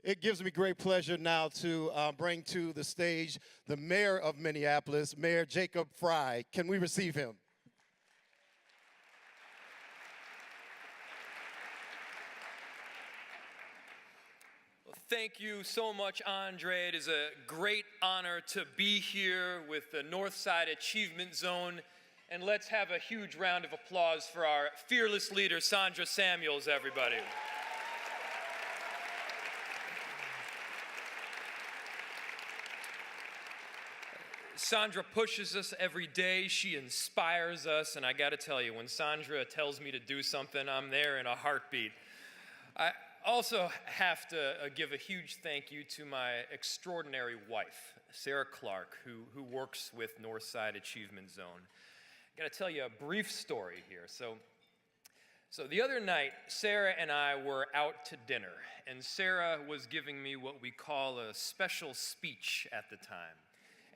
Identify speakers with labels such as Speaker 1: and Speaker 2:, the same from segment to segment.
Speaker 1: It gives me great pleasure now to bring to the stage the mayor of Minneapolis, Mayor Jacob Frey. Can we receive him?
Speaker 2: Thank you so much, Andre. It is a great honor to be here with the Northside Achievement Zone. And let's have a huge round of applause for our fearless leader, Sandra Samuels, everybody. Sandra pushes us every day. She inspires us. And I got to tell you, when Sandra tells me to do something, I'm there in a heartbeat. I also have to give a huge thank you to my extraordinary wife, Sarah Clark, who works with Northside Achievement Zone. I got to tell you a brief story here. So the other night, Sarah and I were out to dinner, and Sarah was giving me what we call a special speech at the time.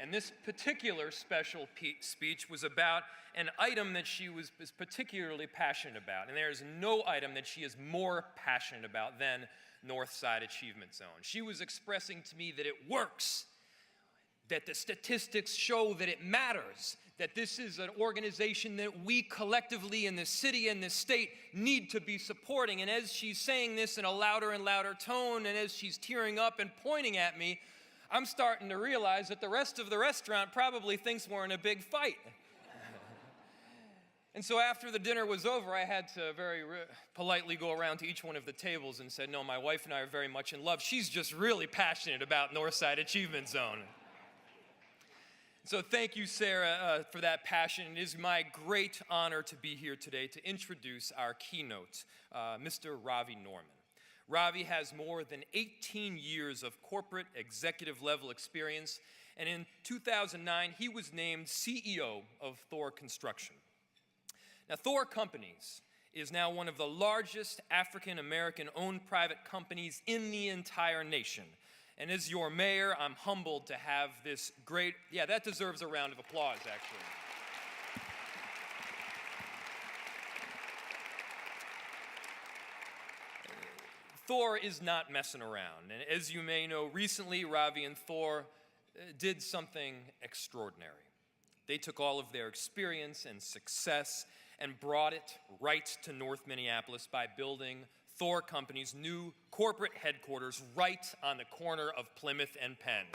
Speaker 2: And this particular special speech was about an item that she was particularly passionate about. And there's no item that she is more passionate about than Northside Achievement Zone. She was expressing to me that it works, that the statistics show that it matters, that this is an organization that we collectively in the city and the state need to be supporting. And as she's saying this in a louder and louder tone, and as she's tearing up and pointing at me, I'm starting to realize that the rest of the restaurant probably thinks we're in a big fight. And so after the dinner was over, I had to very politely go around to each one of the tables and said, no, my wife and I are very much in love. She's just really passionate about Northside Achievement Zone. So thank you, Sarah, for that passion. It is my great honor to be here today to introduce our keynote, Mr. Ravi Norman. Ravi has more than 18 years of corporate executive level experience, and in 2009, he was named CEO of Thor Construction. Now, Thor Companies is now one of the largest African-American owned private companies in the entire nation. And as your mayor, I'm humbled to have this great, that deserves a round of applause, actually. Thor is not messing around. And as you may know, recently Ravi and Thor did something extraordinary. They took all of their experience and success and brought it right to North Minneapolis by building Thor Company's new corporate headquarters right on the corner of Plymouth and Penn.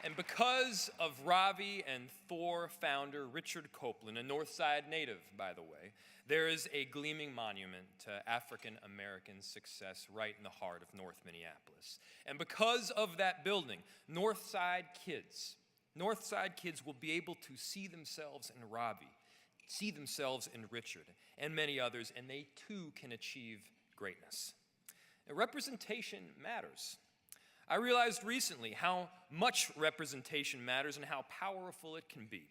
Speaker 2: And because of Ravi and Thor founder Richard Copeland, a Northside native, by the way, there is a gleaming monument to African American success right in the heart of North Minneapolis. And because of that building, Northside kids will be able to see themselves in Ravi, see themselves in Richard, and many others, and they too can achieve greatness. And representation matters. I realized recently how much representation matters and how powerful it can be.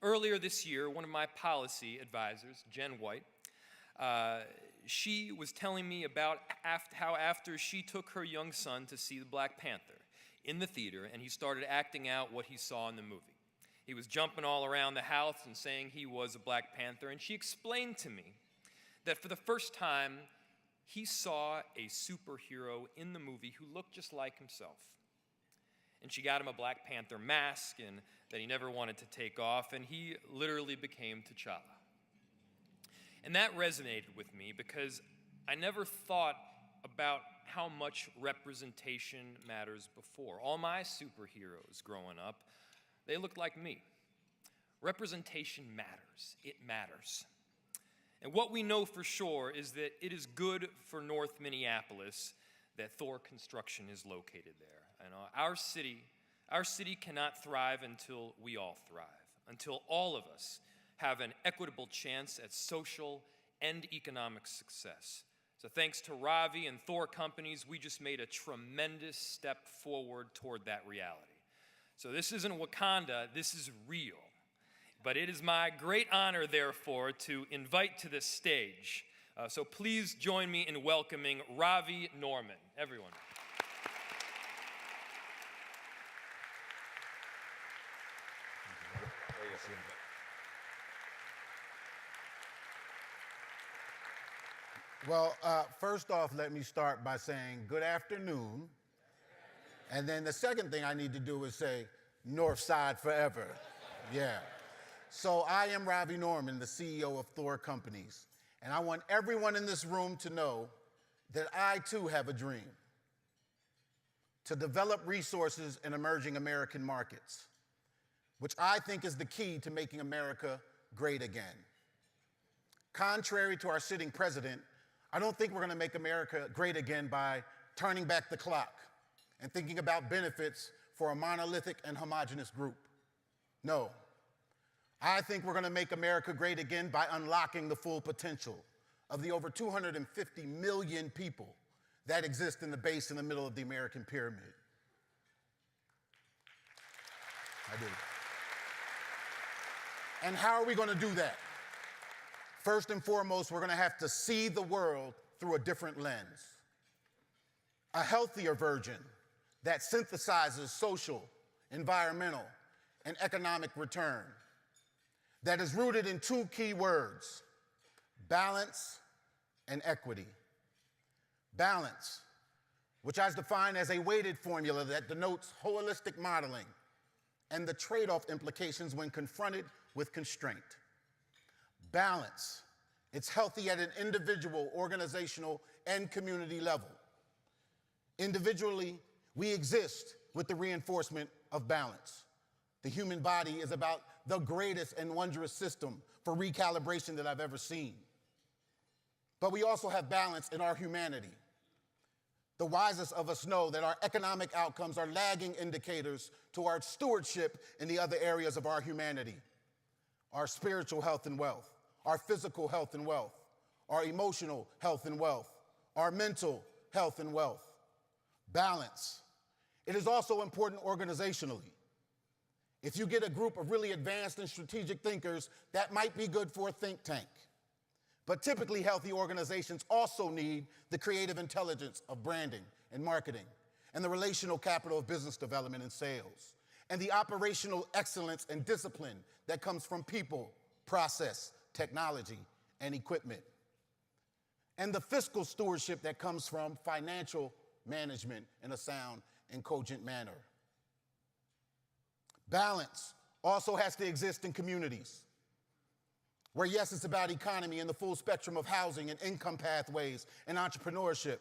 Speaker 2: Earlier this year, one of my policy advisors, Jen White, she was telling me about how after she took her young son to see the Black Panther in the theater, and he started acting out what he saw in the movie. He was jumping all around the house and saying he was a Black Panther, and she explained to me that for the first time, he saw a superhero in the movie who looked just like himself. And she got him a Black Panther mask and that he never wanted to take off, and he literally became T'Challa. And that resonated with me because I never thought about how much representation matters before. All my superheroes growing up, they looked like me. Representation matters. It matters. And what we know for sure is that it is good for North Minneapolis that Thor Construction is located there. And our city cannot thrive until we all thrive, until all of us have an equitable chance at social and economic success. So thanks to Ravi and Thor Companies, we just made a tremendous step forward toward that reality. So this isn't Wakanda, this is real. But it is my great honor, therefore, to invite to this stage. So please join me in welcoming Ravi Norman. Everyone.
Speaker 3: Well, first off, let me start by saying good afternoon. And then the second thing I need to do is say Northside forever. Yeah. So I am Ravi Norman, the CEO of Thor Companies. And I want everyone in this room to know that I too have a dream: to develop resources in emerging American markets, which I think is the key to making America great again. Contrary to our sitting president, I don't think we're going to make America great again by turning back the clock and thinking about benefits for a monolithic and homogenous group. No. I think we're going to make America great again by unlocking the full potential of the over 250 million people that exist in the base in the middle of the American pyramid. I do. And how are we going to do that? First and foremost, we're going to have to see the world through a different lens. A healthier version that synthesizes social, environmental, and economic return, that is rooted in two key words: balance and equity. Balance, which I define as a weighted formula that denotes holistic modeling and the trade-off implications when confronted with constraint. Balance, it's healthy at an individual, organizational, and community level. Individually, we exist with the reinforcement of balance. The human body is about the greatest and wondrous system for recalibration that I've ever seen. But we also have balance in our humanity. The wisest of us know that our economic outcomes are lagging indicators to our stewardship in the other areas of our humanity: our spiritual health and wealth, our physical health and wealth, our emotional health and wealth, our mental health and wealth. Balance. It is also important organizationally. If you get a group of really advanced and strategic thinkers, that might be good for a think tank. But typically, healthy organizations also need the creative intelligence of branding and marketing, and the relational capital of business development and sales, and the operational excellence and discipline that comes from people, process, technology, and equipment, and the fiscal stewardship that comes from financial management in a sound and cogent manner. Balance also has to exist in communities where, yes, it's about economy and the full spectrum of housing and income pathways and entrepreneurship,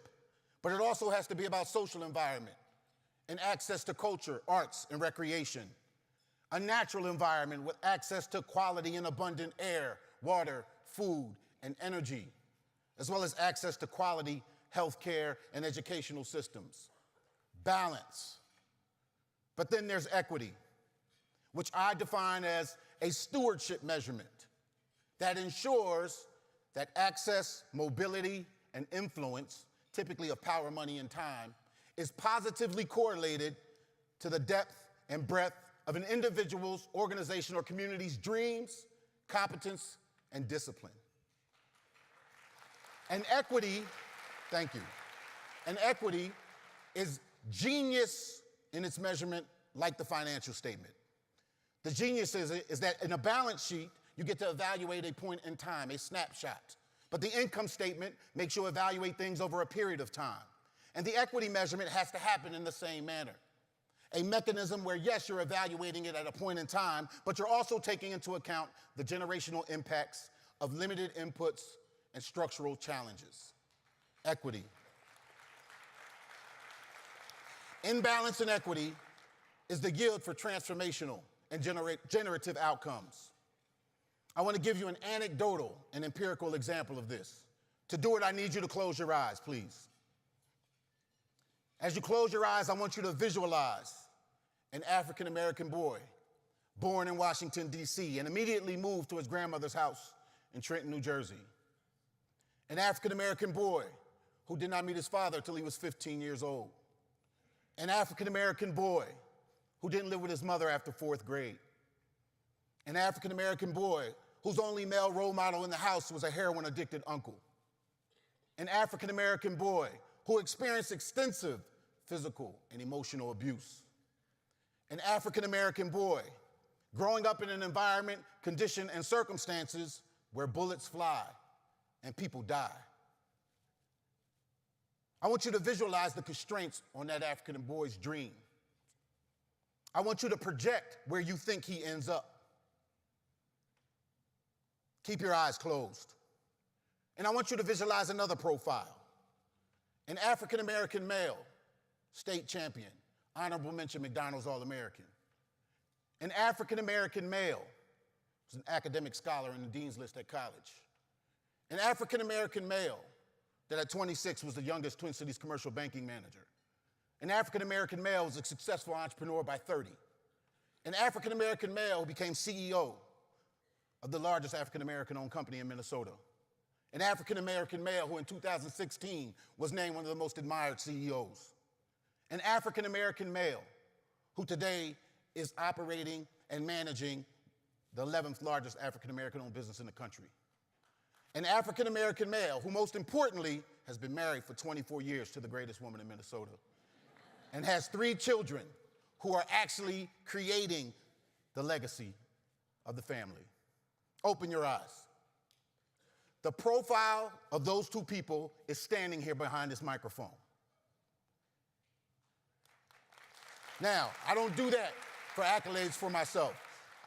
Speaker 3: but it also has to be about social environment and access to culture, arts, and recreation. A natural environment with access to quality and abundant air, water, food, and energy, as well as access to quality healthcare and educational systems. Balance. But then there's equity, which I define as a stewardship measurement that ensures that access, mobility, and influence, typically of power, money, and time, is positively correlated to the depth and breadth of an individual's, organization, or community's dreams, competence, and discipline. And equity, thank you, and equity is genius in its measurement, like the financial statement. The genius is that in a balance sheet, you get to evaluate a point in time, a snapshot. But the income statement makes you evaluate things over a period of time. And the equity measurement has to happen in the same manner. A mechanism where, yes, you're evaluating it at a point in time, but you're also taking into account the generational impacts of limited inputs and structural challenges. Equity. Imbalance and equity is the yield for transformational and generative outcomes. I want to give you an anecdotal and empirical example of this. To do it, I need you to close your eyes, please. As you close your eyes, I want you to visualize an African-American boy born in Washington, D.C., and immediately moved to his grandmother's house in Trenton, New Jersey. An African-American boy who did not meet his father till he was 15 years old. An African-American boy who didn't live with his mother after 4th grade. An African-American boy whose only male role model in the house was a heroin-addicted uncle. An African-American boy who experienced extensive physical and emotional abuse. An African-American boy growing up in an environment, condition, and circumstances where bullets fly and people die. I want you to visualize the constraints on that African boy's dream. I want you to project where you think he ends up. Keep your eyes closed. And I want you to visualize another profile. An African-American male, state champion, honorable mention McDonald's All-American. An African-American male, who's an academic scholar in the dean's list at college. An African-American male that at 26 was the youngest Twin Cities commercial banking manager. An African-American male was a successful entrepreneur by 30. An African-American male who became CEO of the largest African-American owned company in Minnesota. An African-American male who in 2016 was named one of the most admired CEOs. An African-American male who today is operating and managing the 11th largest African-American owned business in the country. An African-American male who most importantly has been married for 24 years to the greatest woman in Minnesota and has 3 children who are actually creating the legacy of the family. Open your eyes. The profile of those 2 people is standing here behind this microphone. Now, I don't do that for accolades for myself.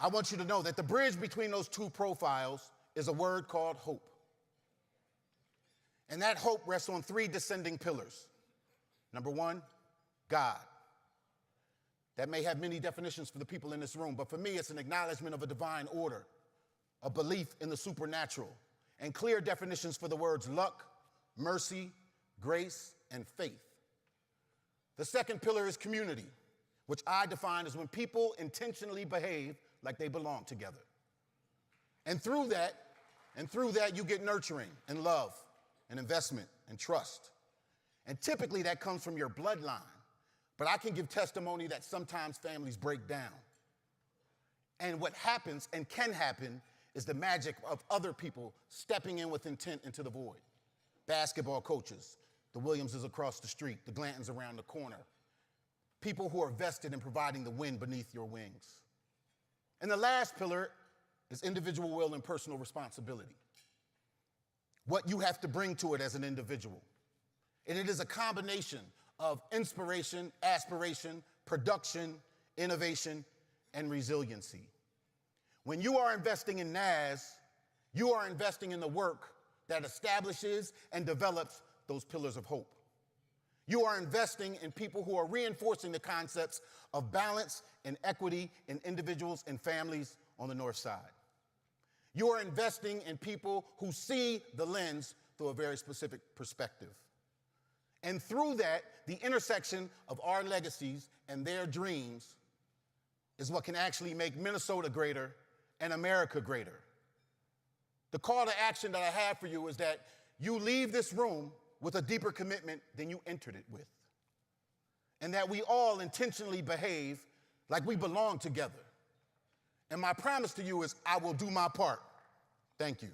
Speaker 3: I want you to know that the bridge between those 2 profiles is a word called hope. And that hope rests on 3 descending pillars. Number 1, God. That may have many definitions for the people in this room, but for me, it's an acknowledgement of a divine order, a belief in the supernatural, and clear definitions for the words luck, mercy, grace, and faith. The second pillar is community, which I define as when people intentionally behave like they belong together. And through that, you get nurturing and love and investment and trust. And typically that comes from your bloodline. But I can give testimony that sometimes families break down. And what happens and can happen is the magic of other people stepping in with intent into the void. Basketball coaches, the Williamses across the street, the Glantons around the corner. People who are vested in providing the wind beneath your wings. And the last pillar is individual will and personal responsibility. What you have to bring to it as an individual. And it is a combination of inspiration, aspiration, production, innovation, and resiliency. When you are investing in NAS, you are investing in the work that establishes and develops those pillars of hope. You are investing in people who are reinforcing the concepts of balance and equity in individuals and families on the North Side. You are investing in people who see the lens through a very specific perspective. And through that, the intersection of our legacies and their dreams is what can actually make Minnesota greater and America greater. The call to action that I have for you is that you leave this room with a deeper commitment than you entered it with. And that we all intentionally behave like we belong together. And my promise to you is I will do my part. Thank you.